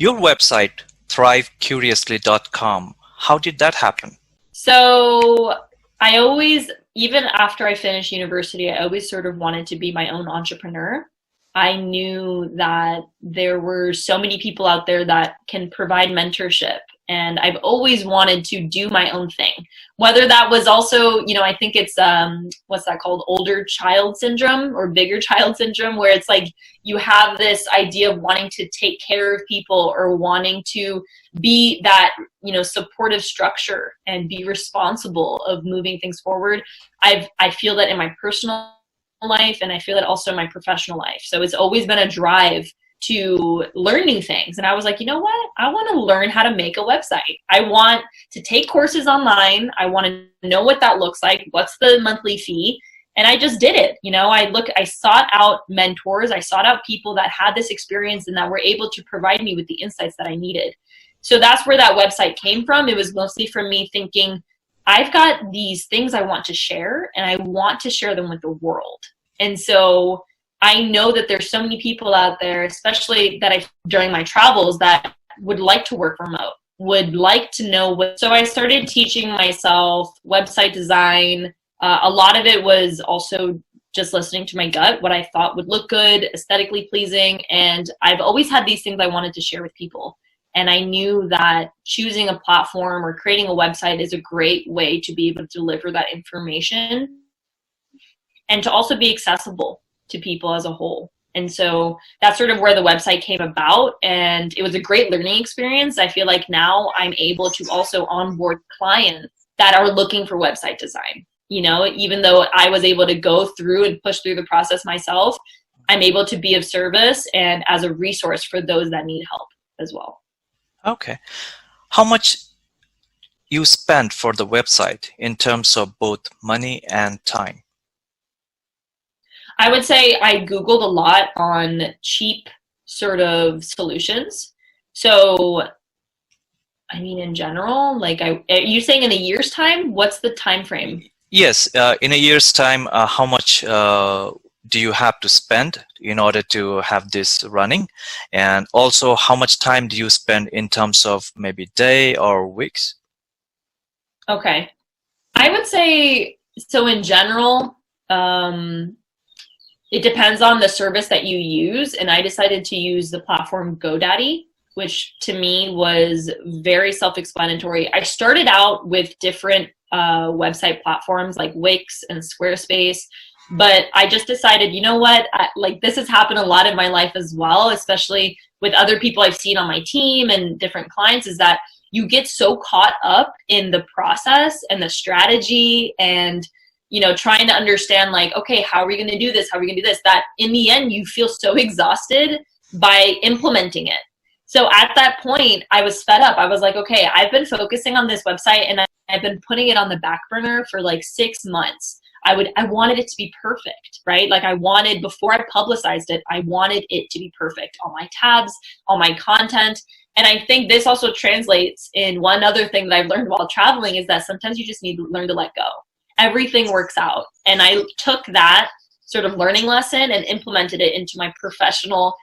Your website, thrivecuriously.com, how did that happen? So I always, even after I finished university, I always sort of wanted to be my own entrepreneur. I knew that there were so many people out there that can provide mentorship. And I've always wanted to do my own thing. Whether that was also, I think it's, what's that called? Older child syndrome or bigger child syndrome, where it's like you have this idea of wanting to take care of people or wanting to be that, supportive structure and be responsible of moving things forward. I feel that in my personal life, and I feel it also in my professional life. So it's always been a drive to learn new things. And I was like, you know what? I want to learn how to make a website. I want to take courses online. I want to know what that looks like. What's the monthly fee? And I just did it. I sought out mentors. I sought out people that had this experience and that were able to provide me with the insights that I needed. So that's where that website came from. It was mostly from me thinking, I've got these things I want to share, and I want to share them with the world. And so I know that there's so many people out there, especially during my travels, that would like to work remote, would like to know what. So I started teaching myself website design. A lot of it was also just listening to my gut, what I thought would look good, aesthetically pleasing. And I've always had these things I wanted to share with people. And I knew that choosing a platform or creating a website is a great way to be able to deliver that information and to also be accessible to people as a whole. And so that's sort of where the website came about. And it was a great learning experience. I feel like now I'm able to also onboard clients that are looking for website design. Even though I was able to go through and push through the process myself, I'm able to be of service and as a resource for those that need help as well. Okay. How much you spend for the website in terms of both money and time? I would say I Googled a lot on cheap sort of solutions. So, in general, are you saying in a year's time? What's the time frame? Yes, in a year's time, how much do you have to spend in order to have this running? And also, how much time do you spend in terms of maybe day or weeks? Okay. I would say, so in general, it depends on the service that you use. And I decided to use the platform GoDaddy, which to me was very self-explanatory. I started out with different website platforms like Wix and Squarespace, but I just decided, you know what, this has happened a lot in my life as well, especially with other people I've seen on my team and different clients, is that you get so caught up in the process and the strategy and trying to understand okay, how are we going to do this? How are we going to do this? That in the end, you feel so exhausted by implementing it. So at that point, I was fed up. I was like, okay, I've been focusing on this website and I've been putting it on the back burner for 6 months. I wanted it to be perfect, right? Before I publicized it, I wanted it to be perfect. All my tabs, all my content. And I think this also translates in one other thing that I've learned while traveling is that sometimes you just need to learn to let go. Everything works out. And I took that sort of learning lesson and implemented it into my professional,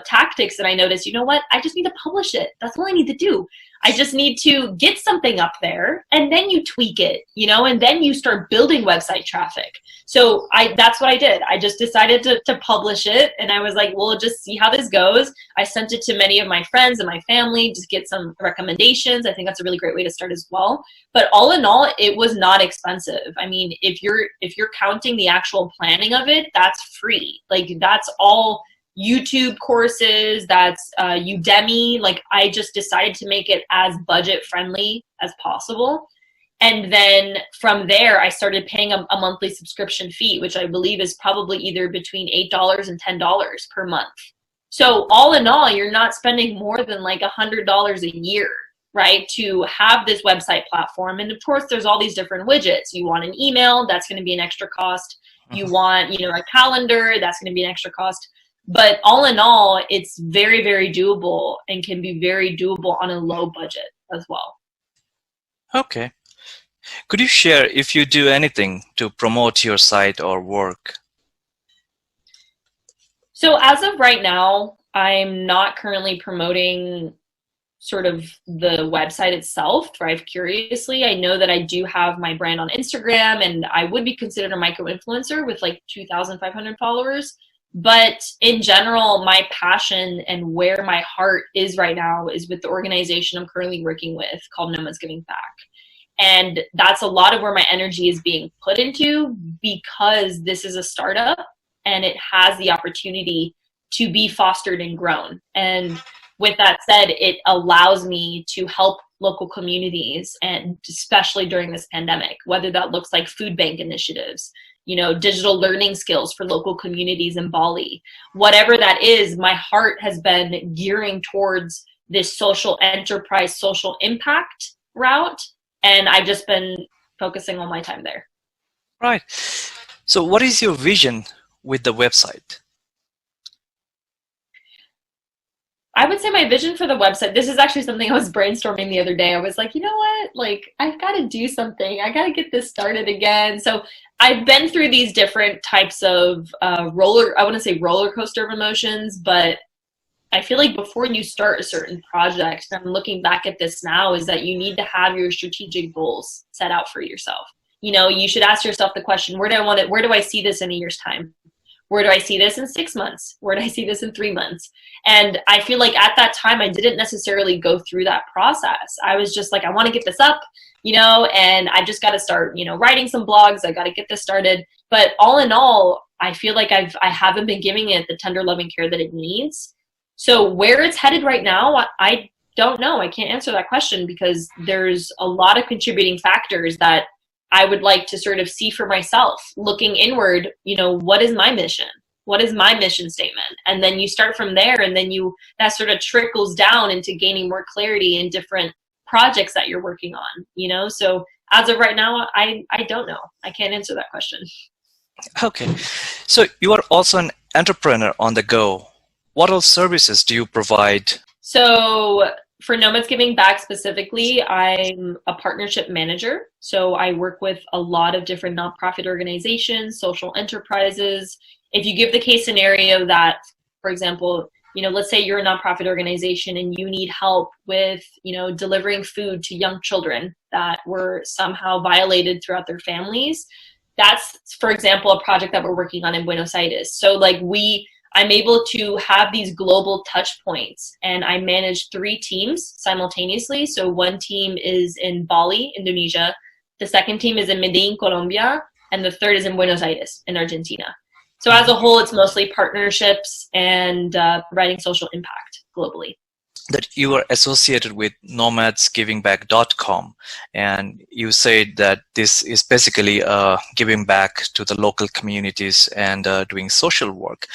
tactics. And I noticed, you know what? I just need to publish it. That's all I need to do. I just need to get something up there and then you tweak it, and then you start building website traffic. So that's what I did. I just decided to publish it. And I was like, well, just see how this goes. I sent it to many of my friends and my family, just get some recommendations. I think that's a really great way to start as well. But all in all, it was not expensive. If you're counting the actual planning of it, that's free. That's all YouTube courses, that's Udemy. I just decided to make it as budget friendly as possible. And then from there, I started paying a monthly subscription fee, which I believe is probably either between $8 and $10 per month. So all in all, you're not spending more than $100 a year, right, to have this website platform. And of course, there's all these different widgets. You want an email, that's going to be an extra cost. You want, a calendar, that's going to be an extra cost. But all in all, it's very, very doable and can be very doable on a low budget as well. Okay. Could you share if you do anything to promote your site or work? So as of right now, I'm not currently promoting sort of the website itself, Thrive Curiously. I know that I do have my brand on Instagram, and I would be considered a micro influencer with like 2,500 followers. But in general, my passion and where my heart is right now is with the organization I'm currently working with called Nomads Giving Back. And that's a lot of where my energy is being put into, because this is a startup and it has the opportunity to be fostered and grown. And with that said, it allows me to help local communities, and especially during this pandemic, whether that looks like food bank initiatives, digital learning skills for local communities in Bali, whatever that is. My heart has been gearing towards this social enterprise, social impact route, and I've just been focusing all my time there. Right. So what is your vision with the website? I would say my vision for the website, this is actually something I was brainstorming the other day. I was like, you know what? Like, I've got to do something. I got to get this started again. So I've been through these different types of roller coaster of emotions, but I feel like before you start a certain project, and I'm looking back at this now, is that you need to have your strategic goals set out for yourself. You should ask yourself the question, where do I see this in a year's time? Where do I see this in 6 months? Where do I see this in 3 months? And I feel like at that time, I didn't necessarily go through that process. I was just like, I want to get this up, and I just got to start, writing some blogs. I got to get this started. But all in all, I feel like I haven't been giving it the tender loving care that it needs. So where it's headed right now, I don't know. I can't answer that question, because there's a lot of contributing factors that I would like to sort of see for myself. Looking inward, what is my mission? What is my mission statement? And then you start from there, and then that sort of trickles down into gaining more clarity in different projects that you're working on, So as of right now, I don't know. I can't answer that question. Okay. So you are also an entrepreneur on the go. What else services do you provide? So for Nomads Giving Back specifically, I'm a partnership manager. So I work with a lot of different nonprofit organizations, social enterprises. If you give the case scenario that, for example, let's say you're a nonprofit organization and you need help with, delivering food to young children that were somehow violated throughout their families. That's, for example, a project that we're working on in Buenos Aires. So I'm able to have these global touch points, and I manage 3 teams simultaneously. So one team is in Bali, Indonesia. The second team is in Medellin, Colombia. And the third is in Buenos Aires in Argentina. So as a whole, it's mostly partnerships and providing social impact globally. That you are associated with nomadsgivingback.com, and you said that this is basically giving back to the local communities and doing social work.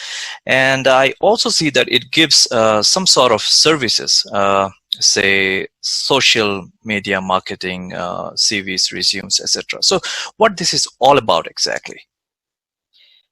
And I also see that it gives some sort of services, say social media marketing, CVs, resumes, etc. So what this is all about exactly?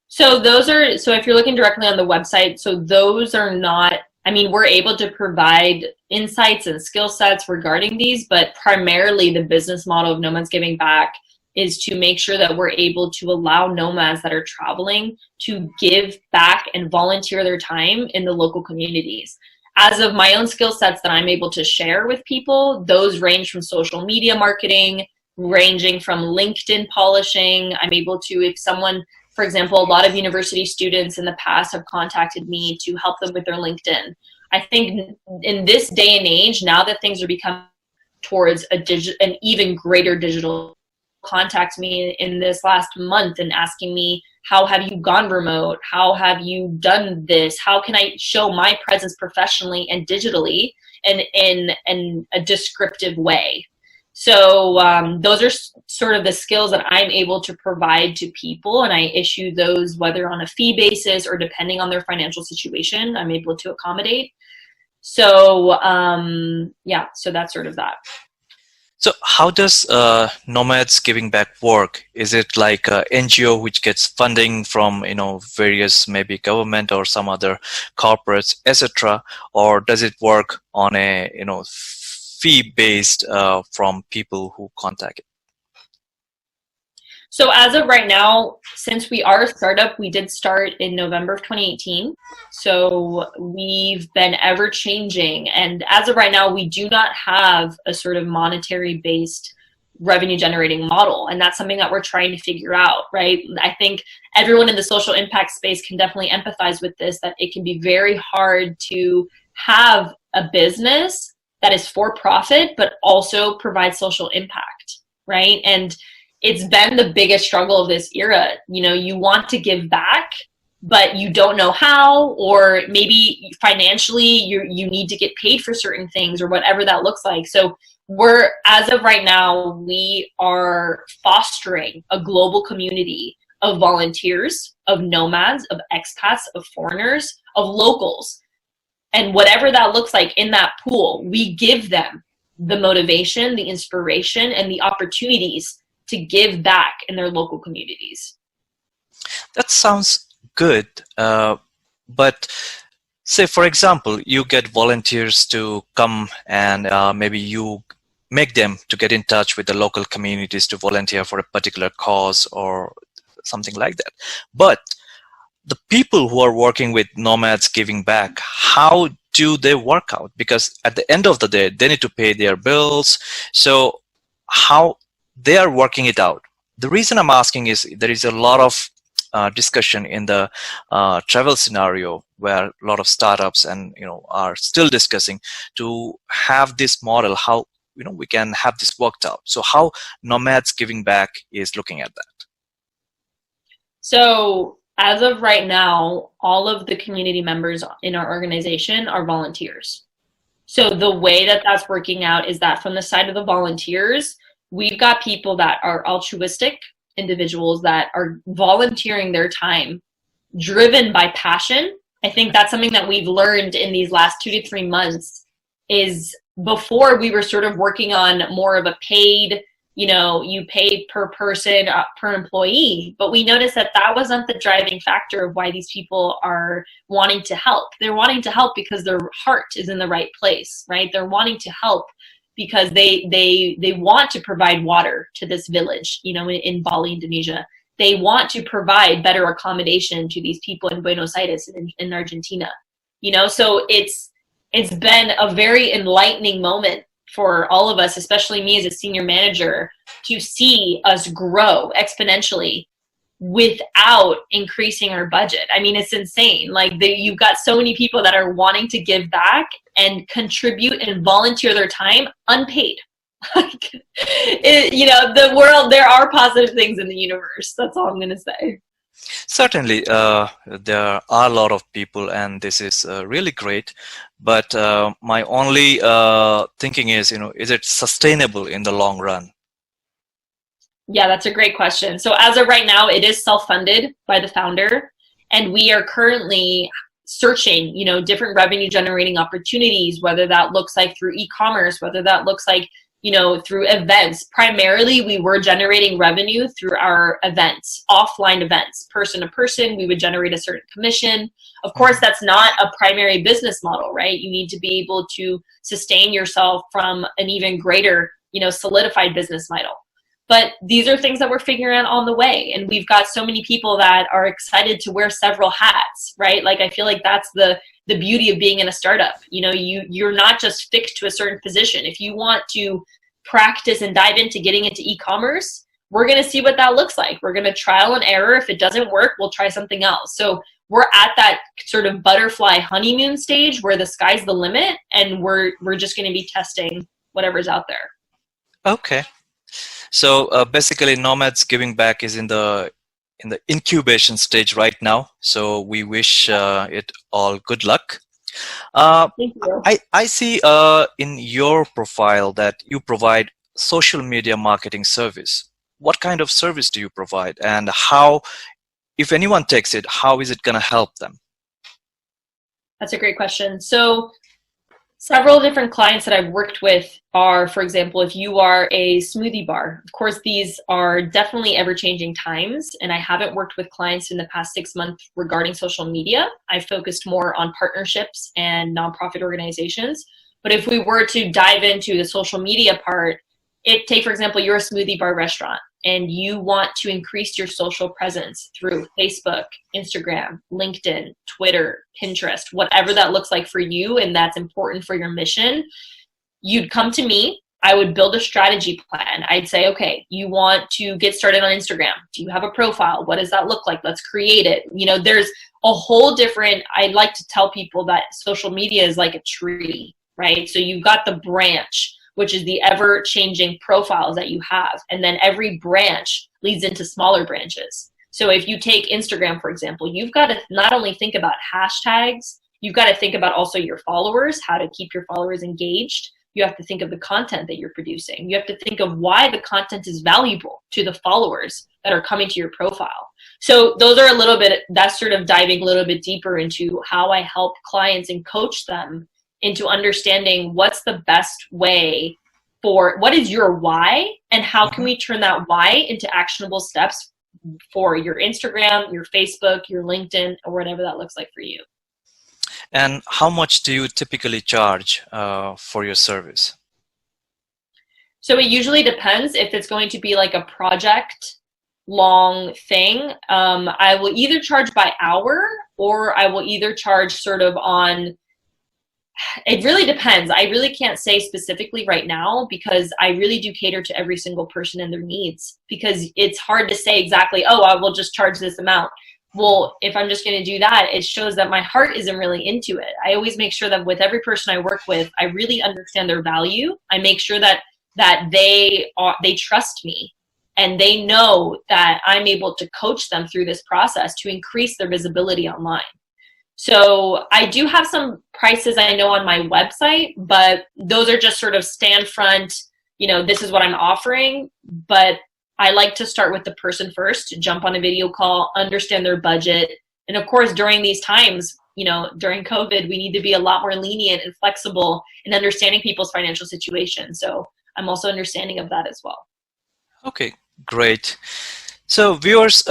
So if you're looking directly on the website, so those are not, we're able to provide insights and skill sets regarding these, but primarily the business model of Nomads Giving Back is to make sure that we're able to allow nomads that are traveling to give back and volunteer their time in the local communities. As of my own skill sets that I'm able to share with people, those range from social media marketing, ranging from LinkedIn polishing. I'm able to, if someone, for example, a lot of university students in the past have contacted me to help them with their LinkedIn. I think in this day and age, now that things are becoming towards an even greater digital, contact me in this last month and asking me, how have you gone remote? How have you done this? How can I show my presence professionally and digitally and in a descriptive way? So those are sort of the skills that I'm able to provide to people, and I issue those whether on a fee basis or depending on their financial situation, I'm able to accommodate. So so that's sort of that. So how does Nomads Giving Back work? Is it like an NGO which gets funding from various maybe government or some other corporates, etc., or does it work on a fee based from people who contact it? So as of right now, since we are a startup, we did start in November of 2018. So we've been ever changing. And as of right now, we do not have a sort of monetary based revenue generating model. And that's something that we're trying to figure out, right? I think everyone in the social impact space can definitely empathize with this, that it can be very hard to have a business that is for profit, but also provides social impact, right? And it's been the biggest struggle of this era. You know, you want to give back, but you don't know how, or maybe financially you need to get paid for certain things or whatever that looks like. So as of right now, we are fostering a global community of volunteers, of nomads, of expats, of foreigners, of locals. And whatever that looks like in that pool, we give them the motivation, the inspiration, and the opportunities to give back in their local communities. That sounds good. But say, for example, you get volunteers to come and maybe you make them to get in touch with the local communities to volunteer for a particular cause or something like that. But the people who are working with nomads giving back, how do they work out? Because at the end of the day, they need to pay their bills. So how they are working it out? The reason I'm asking is there is a lot of discussion in the travel scenario where a lot of startups and are still discussing to have this model, how we can have this worked out. So how Nomads Giving Back is looking at that? So as of right now, all of the community members in our organization are volunteers. So the way that that's working out is that from the side of the volunteers, we've got people that are altruistic individuals that are volunteering their time driven by passion. I think that's something that we've learned in these last 2 to 3 months. Is before we were sort of working on more of a paid, you pay per person, per employee, but we noticed that that wasn't the driving factor of why these people are wanting to help. They're wanting to help because their heart is in the right place, right? They're wanting to help because they want to provide water to this village, in Bali, Indonesia. They want to provide better accommodation to these people in Buenos Aires in Argentina. So it's been a very enlightening moment for all of us, especially me as a senior manager, to see us grow exponentially without increasing our budget. I mean, it's insane. Like you've got so many people that are wanting to give back and contribute and volunteer their time unpaid. The world, there are positive things in the universe. That's all I'm going to say. Certainly, there are a lot of people, and this is really great. But my only thinking is it sustainable in the long run? Yeah, that's a great question. So as of right now, it is self-funded by the founder, and we are currently searching, different revenue generating opportunities, whether that looks like through e-commerce, whether that looks like through events. Primarily, we were generating revenue through our events, offline events, person to person. We would generate a certain commission. Of course, that's not a primary business model, right? You need to be able to sustain yourself from an even greater, solidified business model. But these are things that we're figuring out on the way. And we've got so many people that are excited to wear several hats, right? Like, I feel like that's the beauty of being in a startup. You're not just fixed to a certain position. If you want to practice and dive into getting into e-commerce, we're going to see what that looks like. We're going to trial and error. If it doesn't work, we'll try something else. So we're at that sort of butterfly honeymoon stage where the sky's the limit, and we're just going to be testing whatever's out there. Okay. So basically, Nomads Giving Back is in the incubation stage right now. So we wish it all good luck. Thank you. I see in your profile that you provide social media marketing service. What kind of service do you provide, and how, if anyone takes it, how is it going to help them? That's a great question. So several different clients that I've worked with are, for example, if you are a smoothie bar, of course, these are definitely ever-changing times, and I haven't worked with clients in the past 6 months regarding social media. I focused more on partnerships and nonprofit organizations. But if we were to dive into the social media part, take, for example, you're a smoothie bar restaurant, and you want to increase your social presence through Facebook, Instagram, LinkedIn, Twitter, Pinterest, whatever that looks like for you and that's important for your mission, you'd come to me. I would build a strategy plan. I'd say, okay, you want to get started on Instagram. Do you have a profile? What does that look like? Let's create it. You know, there's a whole different, I like to tell people that social media is like a tree, right? So you've got the branch, which is the ever-changing profiles that you have. And then every branch leads into smaller branches. So if you take Instagram, for example, you've got to not only think about hashtags, you've got to think about also your followers, how to keep your followers engaged. You have to think of the content that you're producing. You have to think of why the content is valuable to the followers that are coming to your profile. So those are a little bit, that's sort of diving a little bit deeper into how I help clients and coach them into understanding what's the best way for, what is your why, and how can we turn that why into actionable steps for your Instagram, your Facebook, your LinkedIn, or whatever that looks like for you. And how much do you typically charge for your service? So it usually depends. If it's going to be like a project long thing, I will either charge by hour or I will either charge sort of on, it really depends. I really can't say specifically right now because I really do cater to every single person and their needs, because it's hard to say exactly, oh, I will just charge this amount. Well, if I'm just going to do that, it shows that my heart isn't really into it. I always make sure that with every person I work with, I really understand their value. I make sure that they trust me and they know that I'm able to coach them through this process to increase their visibility online. So I do have some prices I know on my website, but those are just sort of stand front, you know, this is what I'm offering. But I like to start with the person first, jump on a video call, understand their budget. And of course, during these times, you know, during COVID, we need to be a lot more lenient and flexible in understanding people's financial situation. So I'm also understanding of that as well. Okay, great. So viewers,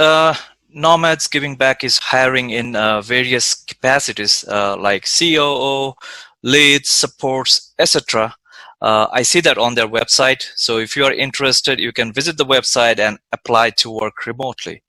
Nomads Giving Back is hiring in various capacities like COO, leads, supports, etc. I see that on their website. So if you are interested, you can visit the website and apply to work remotely.